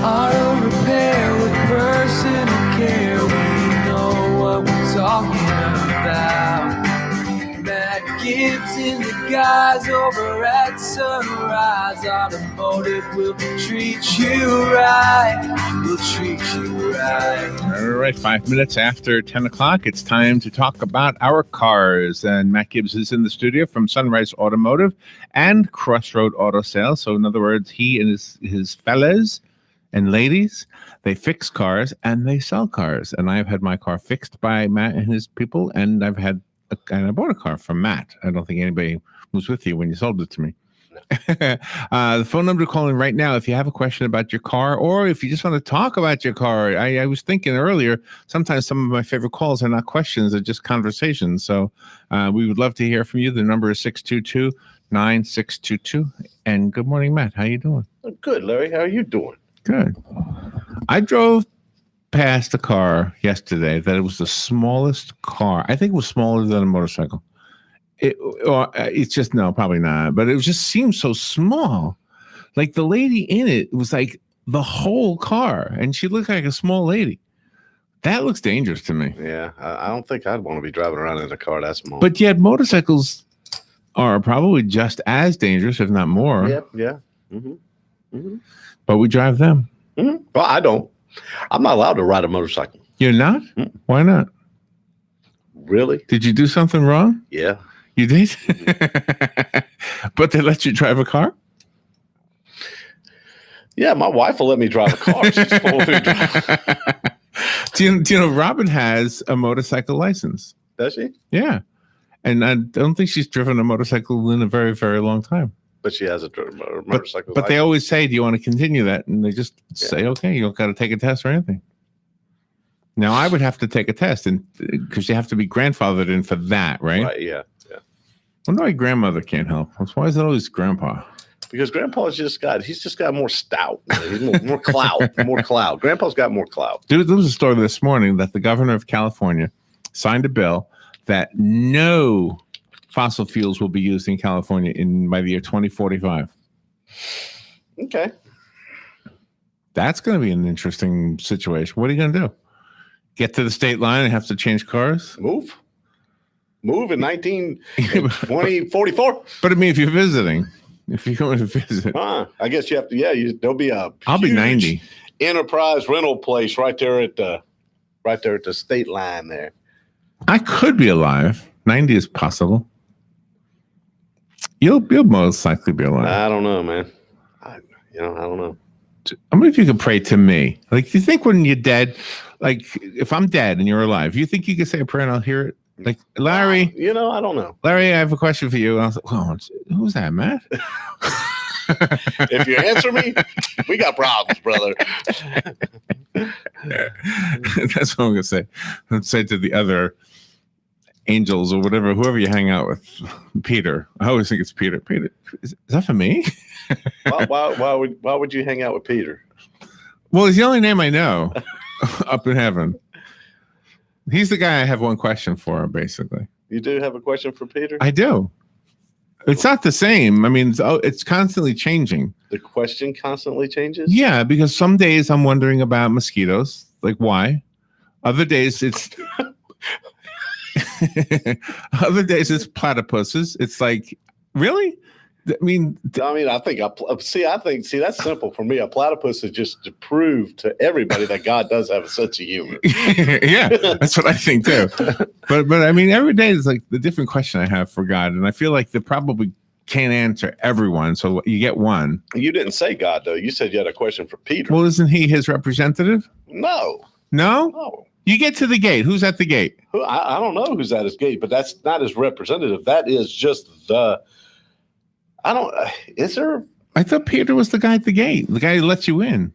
Auto repair with personal care. We know what we're talking about. Matt Gibbs and the guys over at Sunrise Automotive will treat you right. We'll treat you right. All right, 5 minutes after 10 o'clock, it's time to talk about our cars. And Matt Gibbs is in the studio from Sunrise Automotive and Crossroad Auto Sales. So in other words, he and his fellas and ladies, they fix cars and they sell cars. And I've had my car fixed by Matt and his people, and I bought a car from Matt. I don't think anybody was with you when you sold it to me. The phone number to call in right now if you have a question about your car, or if you just want to talk about your car. I was thinking earlier, sometimes some of my favorite calls are not questions, they're just conversations. So we would love to hear from you. The number is 622-9622. And good morning, Matt. How you doing? Good, Larry. How are you doing? Good. I drove past a car yesterday that it was the smallest car. I think it was smaller than a motorcycle. It's just, no, probably not. But it just seemed so small. Like the lady in it was like the whole car, and she looked like a small lady. That looks dangerous to me. Yeah, I don't think I'd want to be driving around in a car that small. But yet motorcycles are probably just as dangerous, if not more. Yeah. Mm-hmm. Mm-hmm. But we drive them. Mm-hmm. Well, I don't. I'm not allowed to ride a motorcycle. You're not? Mm-hmm. Why not? Really? Did you do something wrong? Yeah. You did? But they let you drive a car? Yeah, my wife will let me drive a car. She's supposed to drive. Do you know Robin has a motorcycle license? Does she? Yeah. And I don't think she's driven a motorcycle in a very, very long time. But she has a motorcycle But they always say, do you want to continue that? And they just say, okay, you don't got to take a test or anything. Now, I would have to take a test because you have to be grandfathered in for that, right? Right, yeah. I wonder why grandmother can't help. Why is it always grandpa? Because grandpa's he's just got more stout. He's more clout, more clout. Grandpa's got more clout. Dude, there was a story this morning that the governor of California signed a bill that no fossil fuels will be used in California by the year 2045. Okay. That's going to be an interesting situation. What are you going to do? Get to the state line and have to change cars? Move in 2044. But I mean, if you're visiting, if you're going to visit, I guess you have to. Yeah, there'll be a. I'll be 90. Enterprise rental place right there at the state line there. I could be alive. 90 is possible. You'll most likely be alive. I don't know, man. I don't know. I wonder if you could pray to me. Like, do you think when you're dead, like if I'm dead and you're alive, you think you could say a prayer and I'll hear it? Like, Larry, I don't know. Larry, I have a question for you. And I was like, oh, who's that, Matt? If you answer me, we got problems, brother. That's what I'm going to say. Let's say to the other angels or whatever, whoever you hang out with. Peter. I always think it's Peter. Peter, is that for me? Why would you hang out with Peter? Well, he's the only name I know up in heaven. He's the guy I have one question for, basically. You do have a question for Peter? I do. It's not the same. I mean, it's constantly changing. The question constantly changes? Yeah, because some days I'm wondering about mosquitoes. Like, why? Other days it's... Other days it's platypuses. It's like, really? I think that's simple for me. A platypus is just to prove to everybody that God does have a sense of humor. Yeah, that's what I think too. But I mean, every day is like the different question I have for God, and I feel like they probably can't answer everyone. So you get one. You didn't say God though. You said you had a question for Peter. Well, isn't he his representative? No. You get to the gate. Who's at the gate? I don't know who's at his gate, but that's not his representative. That is just is there? I thought Peter was the guy at the gate, the guy who lets you in.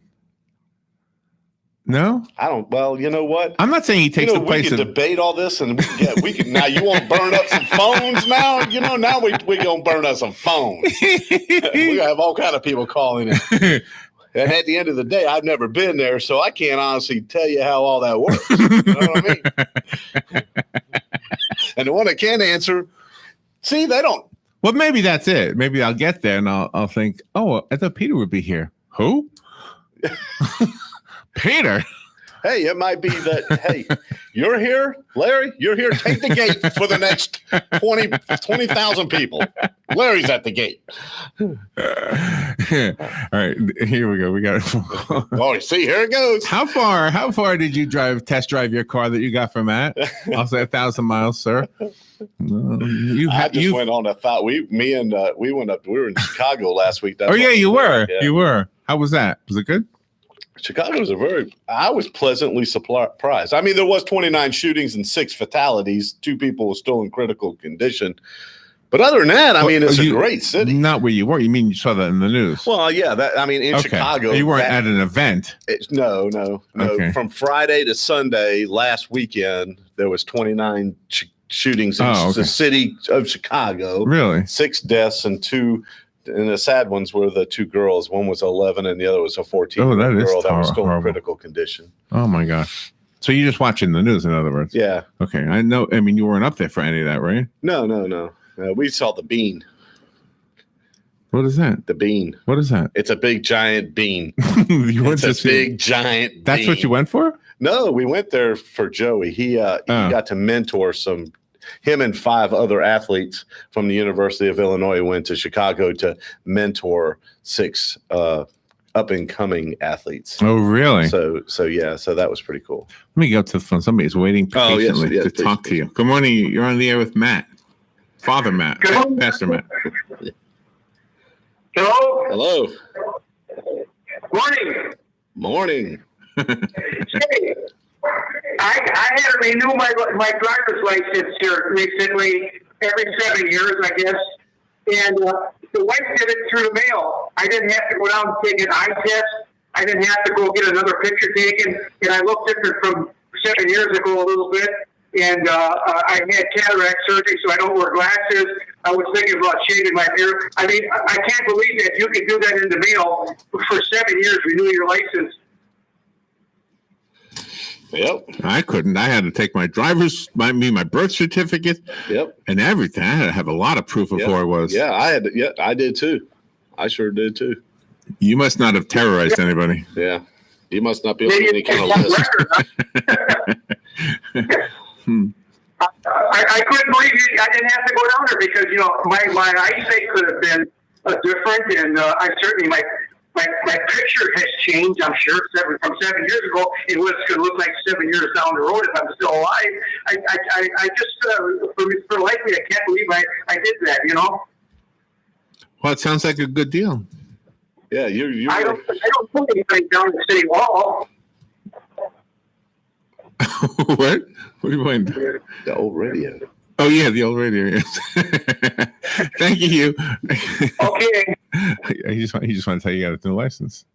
No? Well, you know what? I'm not saying he takes the place of... We can debate all this, and we can, now you want to burn up some phones now? Now we're going to burn up some phones. We're going to have all kind of people calling in. And at the end of the day, I've never been there, so I can't honestly tell you how all that works. You know what I mean? And the one that can answer, see, they don't. Well, maybe that's it. Maybe I'll get there and I'll think, oh, I thought Peter would be here. Who? Peter. Hey, it might be that, hey, you're here, Larry, you're here. Take the gate for the next 20,000 people. Larry's at the gate. All right, here we go. We got it. Oh, see, here it goes. How far did you test drive your car that you got from Matt? I'll say 1,000 miles, sir. I just went on a thought. We went up. We were in Chicago last week. Oh yeah, you were. Yeah. You were. How was that? Was it good? Chicago was I was pleasantly surprised. I mean, there was 29 shootings and 6 fatalities. 2 people were still in critical condition. But other than that, I mean, it's a great city. Not where you were. You mean you saw that in the news? Well, yeah. In Chicago. You weren't at an event. No. Okay. From Friday to Sunday last weekend, there was 29 shootings in the city of Chicago. Really? 6 deaths and 2. And the sad ones were the 2 girls. One was 11 and the other was a 14-year-old girl that was still in critical condition. Oh, my gosh. So you're just watching the news, in other words? Yeah. Okay. I know. I mean, you weren't up there for any of that, right? No. We saw the bean. What is that? The bean. What is that? It's a big, giant bean. You went it's to a big, giant bean. That's what you went for? No, we went there for Joey. He got to mentor him and 5 other athletes from the University of Illinois went to Chicago to mentor 6 up-and-coming athletes. Oh, really? So that was pretty cool. Let me go to the phone. Somebody's waiting patiently to talk to you. Good morning. You're on the air with Matt. Father Matt. Pastor Matt. Hello. Morning. Hey, I had to renew my driver's license here recently, every 7 years, I guess. And the wife did it through the mail. I didn't have to go down and take an eye test. I didn't have to go get another picture taken. And I look different from 7 years ago a little bit. And I had cataract surgery, so I don't wear glasses. I was thinking about shaving my hair. I mean, I can't believe that you could do that in the mail for 7 years, renew your license. Yep. I couldn't. I had to take my birth certificate. Yep. And everything. I had to have a lot of proof of who I was. Yeah, I did too. I sure did too. You must not have terrorized anybody. Yeah. You must not be on any kind of list. I couldn't believe I didn't have to go down there because, my eyesight could have been different, and I certainly my picture has changed, I'm sure, from 7 years ago. It was going to look like 7 years down the road if I'm still alive. I just, for life, I can't believe I did that, Well, it sounds like a good deal. Yeah, you. I don't put anything down the city wall. What? What do you mean? The old radio. Oh yeah, the old radio. Yes. Thank you. Okay. He just want to tell you got a new license.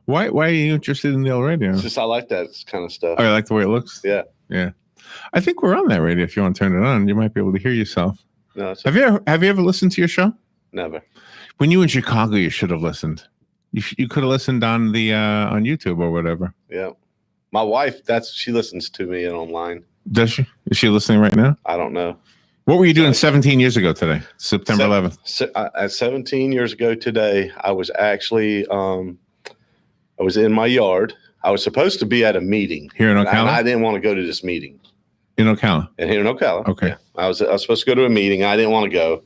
Why are you interested in the old radio? It's just I like that kind of stuff. Oh, I like the way it looks. Yeah. I think we're on that radio. If you want to turn it on, you might be able to hear yourself. No, have you ever listened to your show? Never. When you were in Chicago, you should have listened. You could have listened on the on YouTube or whatever. Yeah. My wife, she listens to me online. Does she? Is she listening right now? I don't know. What were you doing 17 years ago today, September 11th? At 17 years ago today, I was actually, I was in my yard. I was supposed to be at a meeting. Here in Ocala? And I didn't want to go to this meeting. In Ocala? And here in Ocala. Okay. Yeah. I was supposed to go to a meeting. I didn't want to go.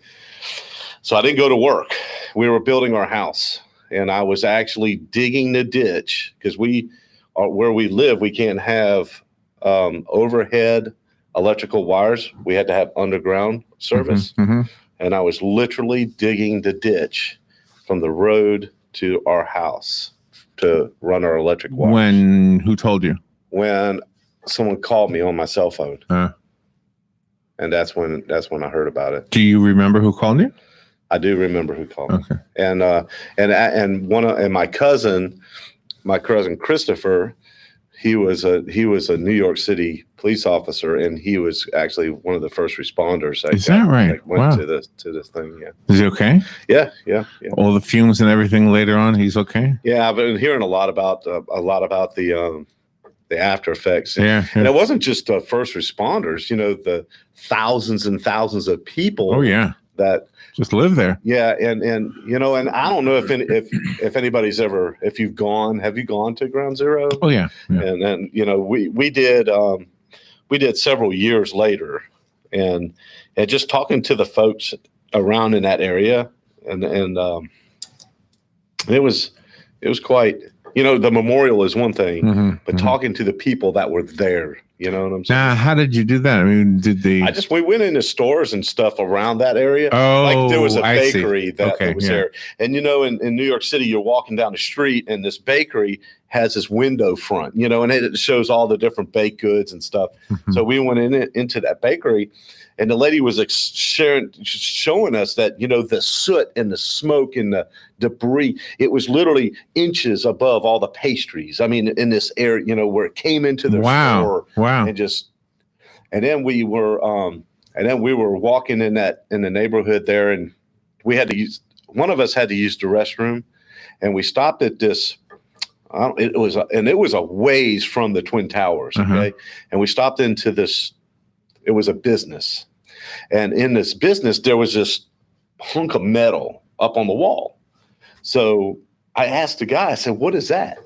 So I didn't go to work. We were building our house. And I was actually digging the ditch because where we live, we can't have overhead electrical wires. We had to have underground service. Mm-hmm. And I was literally digging the ditch from the road to our house to run our electric wires. Who told you? When someone called me on my cell phone. And that's when I heard about it. Do you remember who called you? I do remember who called me. Okay. And my cousin Christopher, he was a New York City police officer, and he was actually one of the first responders. Is that right? Went to this thing. Yeah. Is he okay? Yeah. All the fumes and everything later on, he's okay. Yeah, I've been hearing a lot about the after effects. Yeah. And it wasn't just first responders. The thousands and thousands of people. Oh yeah. that just live there. Yeah, and and I don't know if anybody's ever, if you've gone, have you gone to Ground Zero? Oh yeah. And then we did several years later, and just talking to the folks around in that area, and it was quite. The memorial is one thing, but talking to the people that were there, you know what I'm saying? Now, how did you do that? I mean, we went into stores and stuff around that area. Oh, like there was a I bakery see. that was there. And, in New York City, you're walking down the street and this bakery has this window front, and it shows all the different baked goods and stuff. So we went into that bakery. And the lady was showing us that, the soot and the smoke and the debris, it was literally inches above all the pastries. I mean, in this area, where it came into the store. Wow. And then we were walking in the neighborhood there, and one of us had to use the restroom, and we stopped at this. It was a ways from the Twin Towers. Okay. And we stopped into this. It was a business. And in this business, there was this hunk of metal up on the wall. So I asked the guy, I said, "What is that?"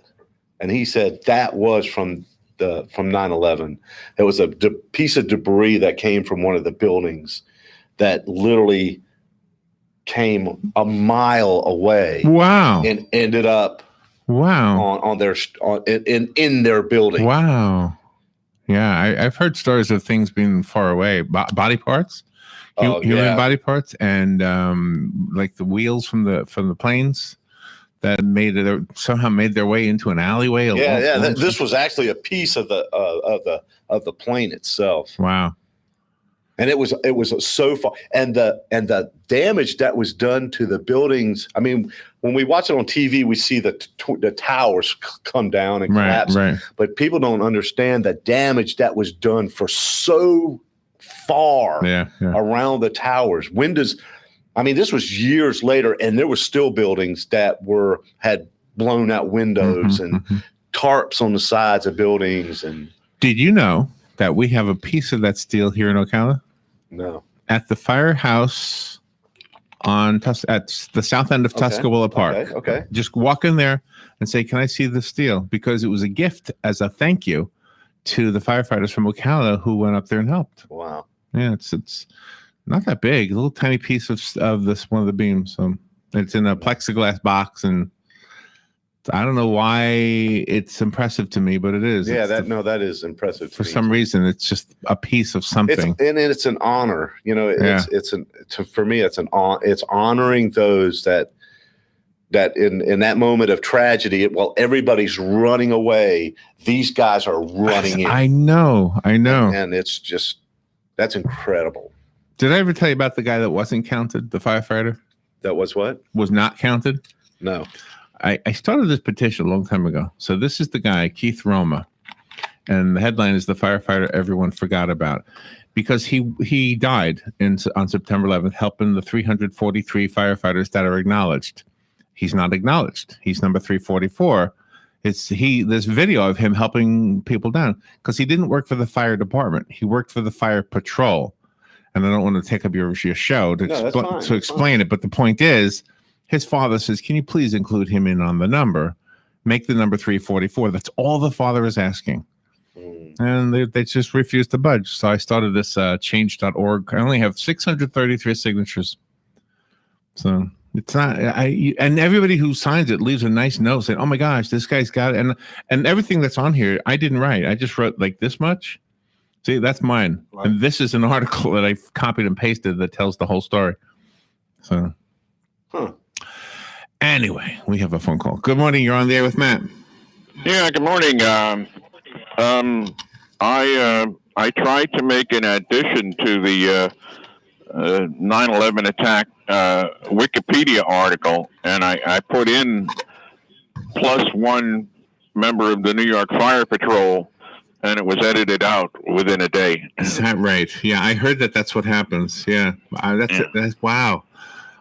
And he said, "That was from 9/11. It was a piece of debris that came from one of the buildings that literally came a mile away. Wow. And ended up in their building." Wow. Yeah, I've heard stories of things being far away, body parts, human body parts, and like the wheels from the planes that somehow made their way into an alleyway. This was actually a piece of the plane itself. Wow. And it was so far, and the damage that was done to the buildings. I mean, when we watch it on TV, we see the towers come down and collapse. Right. But people don't understand the damage that was done for so far around the towers. Windows. I mean, this was years later, and there were still buildings that had blown out windows and tarps on the sides of buildings. And did you know that we have a piece of that steel here in Ocala? No. At the firehouse at the south end of Tuscaloosa Park. Okay. Just walk in there and say, "Can I see the steel?" Because it was a gift as a thank you to the firefighters from Ocala who went up there and helped. Wow. Yeah, it's not that big. A little tiny piece of this one of the beams. So it's in a plexiglass box, and I don't know why it's impressive to me, but it is. Yeah, that is impressive. For some reason, it's just a piece of something. It's an honor. For me, it's honoring those that in that moment of tragedy, while everybody's running away, these guys are running in. I know. And it's just, that's incredible. Did I ever tell you about the guy that wasn't counted, the firefighter? That was what? Was not counted? No. I started this petition a long time ago. So this is the guy, Keith Roma. And the headline is "The Firefighter Everyone Forgot About." Because he died on September 11th, helping the 343 firefighters that are acknowledged. He's not acknowledged. He's number 344. There's video of him helping people down because he didn't work for the fire department. He worked for the fire patrol. And I don't want to take up your show to explain it. But the point is, his father says, "Can you please include him in on the number? Make the number 344. That's all the father is asking." And they just refused to budge. So I started this change.org. I only have 633 signatures. So it's not, and everybody who signs it leaves a nice note saying, "Oh my gosh, this guy's got it." And everything that's on here, I didn't write. I just wrote like this much. See, that's mine. Right. And this is an article that I copied and pasted that tells the whole story. So, Anyway, we have a phone call. Good morning. You're on the air with Matt. Yeah, good morning. I tried to make an addition to the 9/11 attack Wikipedia article, and I put in +1 member of the New York Fire Patrol, and it was edited out within a day. Is that right? Yeah, I heard that's what happens. Yeah, that's wow.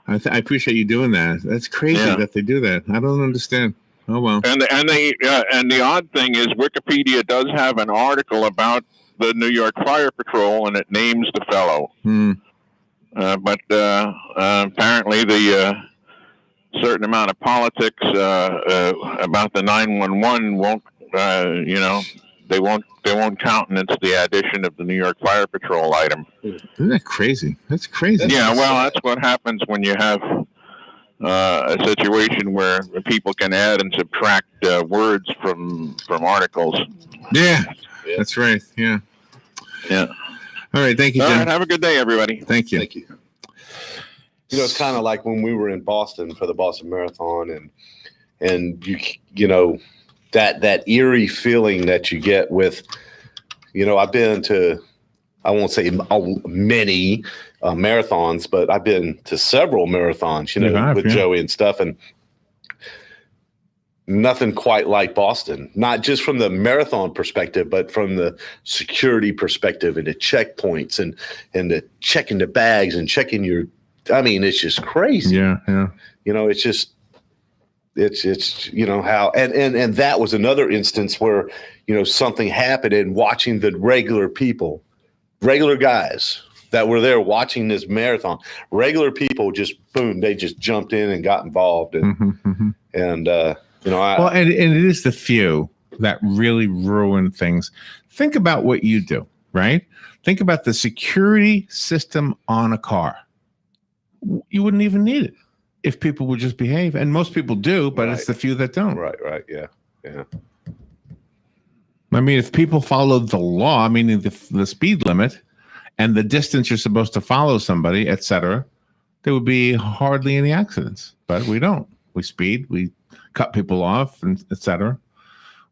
I appreciate you doing that. That's crazy that they do that. I don't understand. Oh well. And the odd thing is, Wikipedia does have an article about the New York Fire Patrol, and it names the fellow. but apparently the certain amount of politics about the 911 won't, they won't countenance the addition of the New York Fire Patrol item. Isn't that crazy? That's crazy. Yeah, well, that's what happens when you have a situation where people can add and subtract words from articles. Yeah, that's right. Yeah. Yeah. All right. Thank you, Jim. All right. Have a good day, everybody. Thank you. Thank you. You know, it's kind of like when we were in Boston for the Boston Marathon, and you know that eerie feeling that you get with, I've been to, I won't say many marathons, but I've been to several marathons, with Joey and stuff, and nothing quite like Boston. Not just from the marathon perspective, but from the security perspective and the checkpoints and the checking the bags and checking your. I mean, it's just crazy. Yeah. It's how and that was another instance where something happened, and watching the regular guys that were there watching this marathon, regular people just boom, they just jumped in and got involved, and and it is the few that really ruin things. Think about what you do, right? Think about the security system on a car. You wouldn't even need it if people would just behave, and most people do, but It's the few that don't. Right, yeah. I mean, if people followed the law, meaning the speed limit and the distance you're supposed to follow somebody, etc., there would be hardly any accidents. But we don't. We speed, we cut people off, and etc.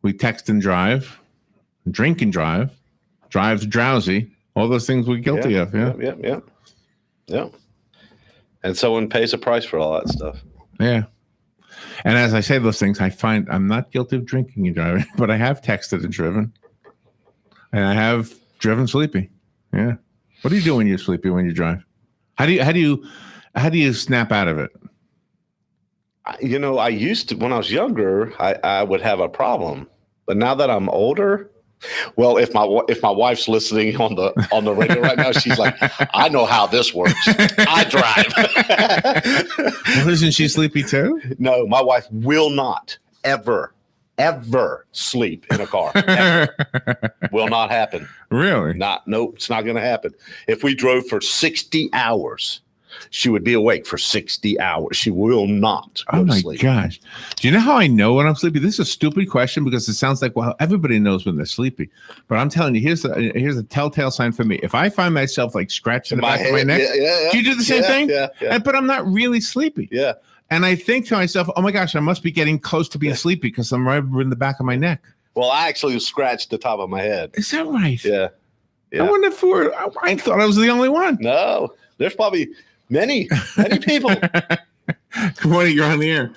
We text and drive, drink and drive drowsy. All those things we're guilty of. Yeah. And someone pays a price for all that stuff. Yeah. And as I say those things, I find I'm not guilty of drinking and driving, but I have texted and driven. And I have driven sleepy. Yeah. What do you do when you're sleepy when you drive? How do you snap out of it? I used to, when I was younger, I would have a problem. But now that I'm older, well, if my wife's listening on the radio right now, she's like, I know how this works. I drive. Well, isn't she sleepy too? No, my wife will not ever sleep in a car. Ever. Will not happen. Really? Nope, it's not going to happen. If we drove for 60 hours, she would be awake for 60 hours. She will not go to sleep. Gosh. Do you know how I know when I'm sleepy? This is a stupid question because it sounds like, well, everybody knows when they're sleepy. But I'm telling you, here's a telltale sign for me. If I find myself like scratching the back of my neck, do you do the same thing? Yeah. But I'm not really sleepy. Yeah. And I think to myself, oh my gosh, I must be getting close to being sleepy because I'm right in the back of my neck. Well, I actually scratched the top of my head. Is that right? Yeah. I wonder if I thought I was the only one. No, there's probably many people. Good morning, you're on the air.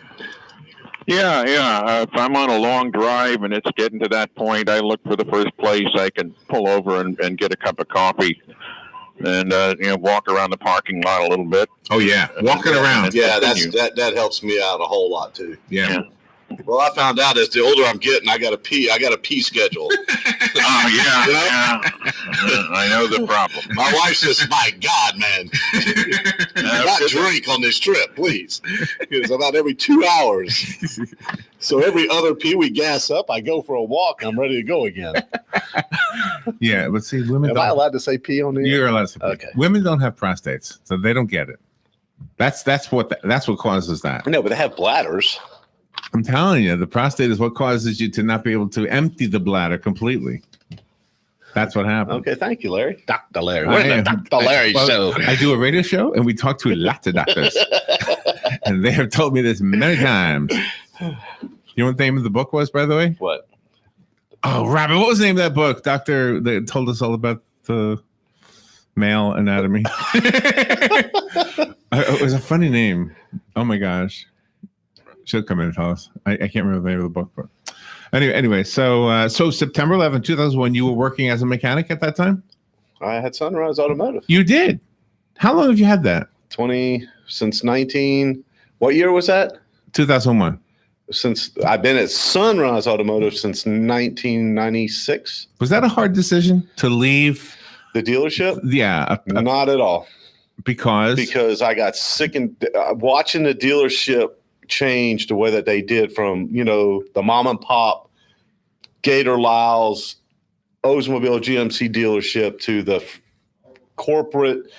Yeah. If I'm on a long drive and it's getting to that point, I look for the first place I can pull over and get a cup of coffee and walk around the parking lot a little bit. Oh yeah, walking around. Yeah, that helps me out a whole lot too. Yeah. Well, I found out as the older I'm getting, I got a pee schedule. Oh yeah. I know the problem. My wife says, "My God, man, not drink on this trip, please." It's about every 2 hours. So every other pee we gas up, I go for a walk. I'm ready to go again. Yeah, but see, women. Am I allowed to say pee on the air? You're allowed to say pee. Okay. Women don't have prostates, so they don't get it. That's what causes that. No, but they have bladders. I'm telling you, the prostate is what causes you to not be able to empty the bladder completely. That's what happens. Okay, thank you, Larry. Dr. Larry. We're the Dr. Larry show. I do a radio show, and we talk to lots of doctors. And they have told me this many times. You know what the name of the book was, by the way? What? Oh, Robert, what was the name of that book? Doctor that told us all about the male anatomy. It was a funny name. Oh, my gosh. She'll come in and tell us. I can't remember the name of the book. But anyway, so September 11, 2001, you were working as a mechanic at that time? I had Sunrise Automotive. You did? How long have you had that? Since 19. What year was that? 2001. Since I've been at Sunrise Automotive since 1996. Was that a hard decision to leave the dealership? Yeah. Not at all. Because I got sick and watching the dealership change the way that they did from, the mom and pop Gator Lyles, Oldsmobile GMC dealership to the corporate.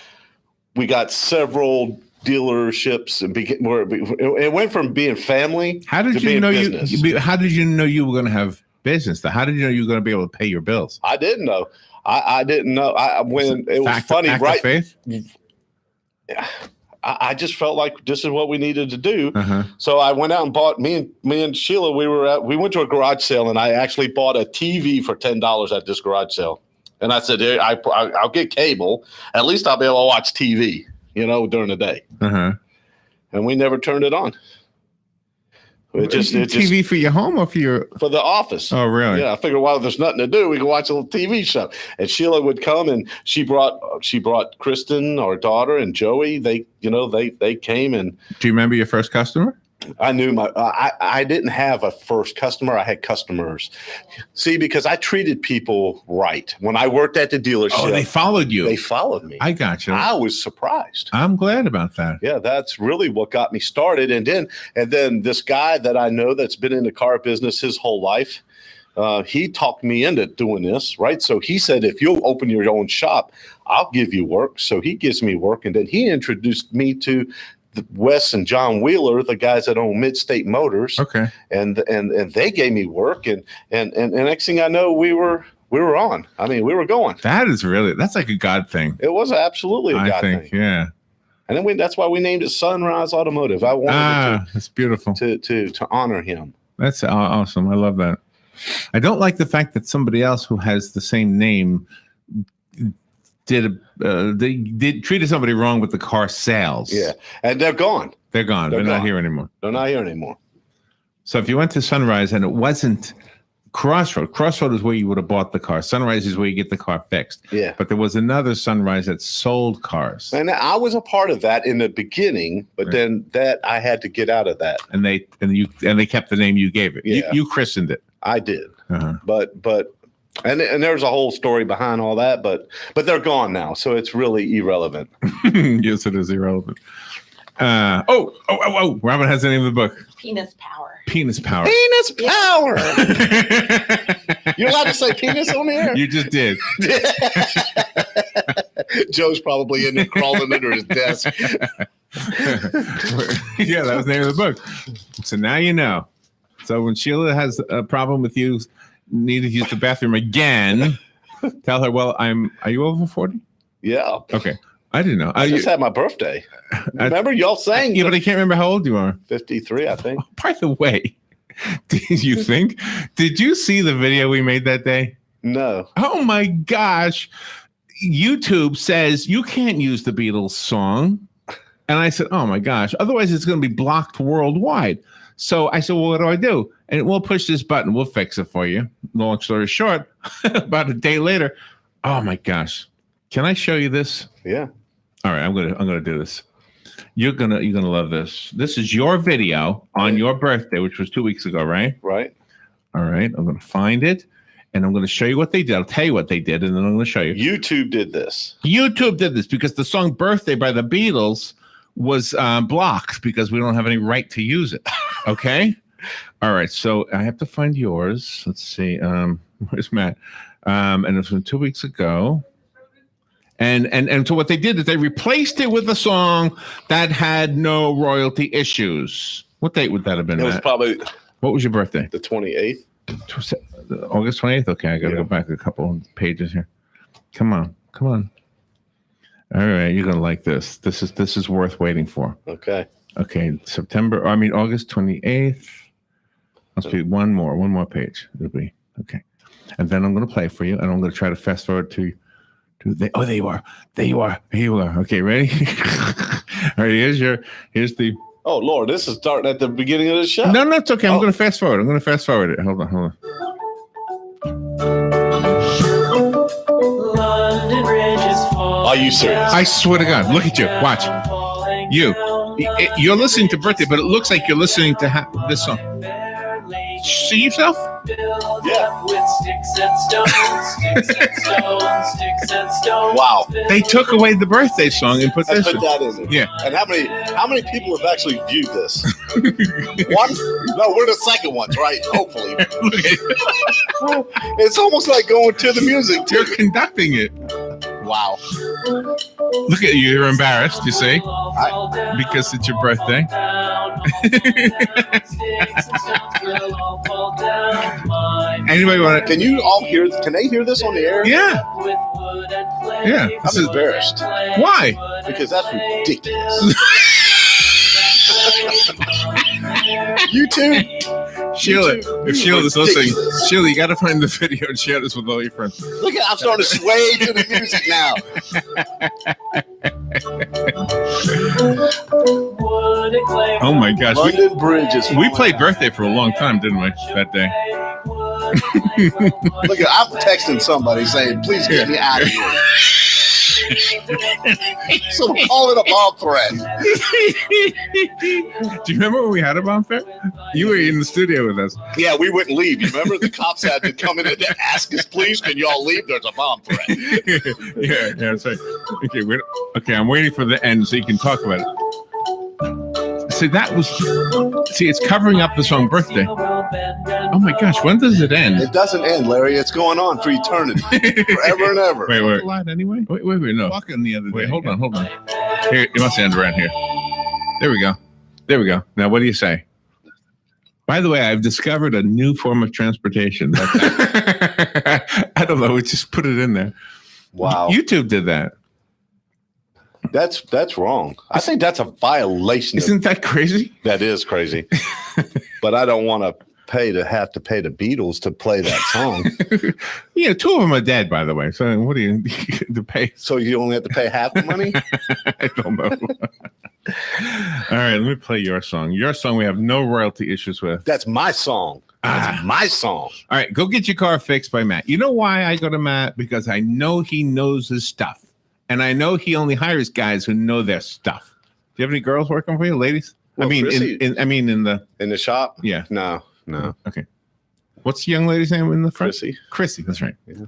We got several dealerships and it went from being family. How did you know how did you know you were going to have business? How did you know you were going to be able to pay your bills? I didn't know. I didn't know. When it was funny, right? Faith? I just felt like this is what we needed to do. So I went out and bought me and Sheila. We went to a garage sale, and I actually bought a TV for $10 at this garage sale. And I said, I'll get cable. At least I'll be able to watch TV, during the day. And we never turned it on. TV for your home or for the office? Oh, really? Yeah, I figured while there's nothing to do, we could watch a little TV show. And Sheila would come, and she brought Kristen, our daughter, and Joey. They came and. Do you remember your first customer? I knew I didn't have a first customer. I had customers. See, because I treated people right. When I worked at the dealership. Oh, they followed you. They followed me. I got you. I was surprised. I'm glad about that. Yeah, that's really what got me started. And then this guy that I know that's been in the car business his whole life, he talked me into doing this, right? So he said, if you'll open your own shop, I'll give you work. So he gives me work. And then he introduced me to Wes and John Wheeler, the guys that own Midstate Motors. Okay. And they gave me work. And next thing I know, we were on. I mean, we were going. That's like a God thing. It was absolutely a God thing. Yeah. And then that's why we named it Sunrise Automotive. I wanted that's beautiful to honor him. That's awesome. I love that. I don't like the fact that somebody else who has the same name they treated somebody wrong with the car sales. Yeah, and they're gone. They're gone. They're not here anymore. They're not here anymore. So if you went to Sunrise and it wasn't Crossroad is where you would have bought the car. Sunrise is where you get the car fixed. Yeah. But there was another Sunrise that sold cars. And I was a part of that in the beginning, but then I had to get out of that. And they kept the name you gave it. Yeah. You christened it. I did. But there's a whole story behind all that, but they're gone now, so it's really irrelevant. Yes, it is irrelevant. Robin has the name of the book. Penis Power. Penis Power. Penis Power. You're allowed to say penis on the air? You just did. Joe's probably in there crawling under his desk. Yeah, that was the name of the book. So now you know. So when Sheila has a problem with you, need to use the bathroom again, tell her, well, are you over 40? Yeah. Okay. I didn't know. I just had my birthday. Remember y'all saying? Yeah, but I can't remember how old you are. 53, I think. Oh, by the way, did you see the video we made that day? No. Oh my gosh. YouTube says you can't use the Beatles song. And I said, oh my gosh, otherwise it's going to be blocked worldwide. So I said, well, what do I do? And we'll push this button. We'll fix it for you. Long story short, about a day later, oh my gosh. Can I show you this? Yeah. All right, I'm gonna do this. You're gonna love this. This is your video on your birthday, which was 2 weeks ago, right? Right. All right. I'm gonna find it, and I'm gonna show you what they did. I'll tell you what they did, and then I'm gonna show you. YouTube did this. YouTube did this because the song "Birthday" by the Beatles was blocked because we don't have any right to use it. Okay. All right. So I have to find yours. Let's see. Where's Matt? And it was from 2 weeks ago. And so what they did is they replaced it with a song that had no royalty issues. What date would that have been? It was probably. What was your birthday? The 28th. August 28th. Okay, I got to go back a couple of pages here. Come on. All right, you're gonna like this. This is worth waiting for. Okay. Okay, August 28th. Must be one more page. It'll be okay. And then I'm gonna play for you, and I'm gonna try to fast forward to there you are. Here you are. Okay, ready? All right, here's the. Oh Lord, this is starting at the beginning of the show. No, it's okay. I'm gonna fast forward. it. Hold on. London Bridge is falling. Are you serious? I swear to God. Look at you. Watch. You're listening to Birthday, but it looks like you're listening to this song. See yourself? Yeah. With sticks and stones, sticks and stones, sticks and stones. Wow. They took away the birthday song and put I this put in. that in there. Yeah. And how many people have actually viewed this? One? No, we're the second ones, right? Hopefully. Look at, It's almost like going to the music too. you're conducting it. Wow. Look at you. You're embarrassed, you see? Because it's your birthday. Anybody want to? Can you all hear? Can they hear this on the air? Yeah. Yeah. I'm embarrassed Why? because that's ridiculous. You too? Sheila, if Sheila's listening, ridiculous. Sheila, you got to find the video and share this with all your friends. Look at I'm starting to sway to the music now. Oh my gosh. London Bridge is. We played birthday for a long time, didn't we, that day? Look at I'm texting somebody saying, "Please get me out of here." So call it a bomb threat. Do you remember when we had a bomb threat? You were in the studio with us. Yeah, we wouldn't leave. You remember the cops had to come in and ask us, "Please, can y'all leave? There's a bomb threat." yeah, that's right. Okay, I'm waiting for the end so you can talk about it. See, it's covering up the song Birthday. Oh my gosh, when does it end? It doesn't end, Larry. It's going on for eternity, forever and ever. Wait. Anyway? Wait, no. Walking the other day. Wait, hold on. Here, it must end around here. There we go. Now, what do you say? By the way, I've discovered a new form of transportation. I don't know. We just put it in there. Wow. YouTube did that. That's wrong. I think that's a violation. Isn't that crazy? That is crazy. But I don't want to have to pay the Beatles to play that song. Yeah, two of them are dead, by the way. So what do you to pay? So you only have to pay half the money? I don't know. All right, let me play your song. Your song we have no royalty issues with. That's my song. That's my song. All right, go get your car fixed by Matt. You know why I go to Matt? Because I know he knows his stuff. And I know he only hires guys who know their stuff. Do you have any girls working for you, ladies? Well, I mean, Chrissy, in the shop? Yeah. No. Okay. What's the young lady's name in the front? Chrissy. That's right. Yeah.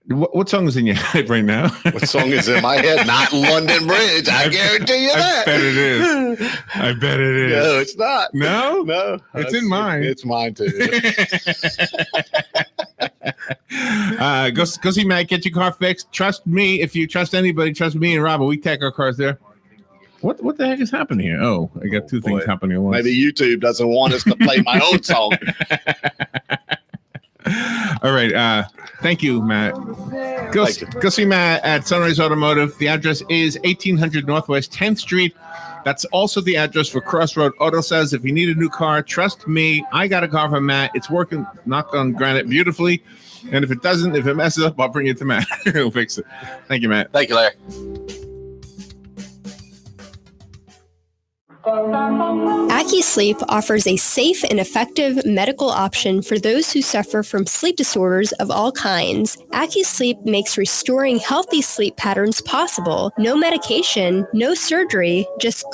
What song is in your head right now? What song is in my head? Not London Bridge. I guarantee you that. I bet it is. I bet it is. No, it's not. No? It's in mine. It's mine too. Go see Matt. Get your car fixed. Trust me. If you trust anybody, trust me and Robin. We take our cars there. What the heck is happening here? Oh, I got two things happening at once. Maybe YouTube doesn't want us to play my own song. All right. Thank you, Matt. Go see Matt at Sunrise Automotive. The address is 1800 Northwest 10th Street. That's also the address for Crossroad Auto Sales. If you need a new car, trust me, I got a car from Matt. It's working, knock on granite, beautifully. And if it messes up, I'll bring it to Matt. He'll fix it. Thank you, Matt. Thank you, Larry. AccuSleep offers a safe and effective medical option for those who suffer from sleep disorders of all kinds. AccuSleep makes restoring healthy sleep patterns possible. No medication, no surgery, just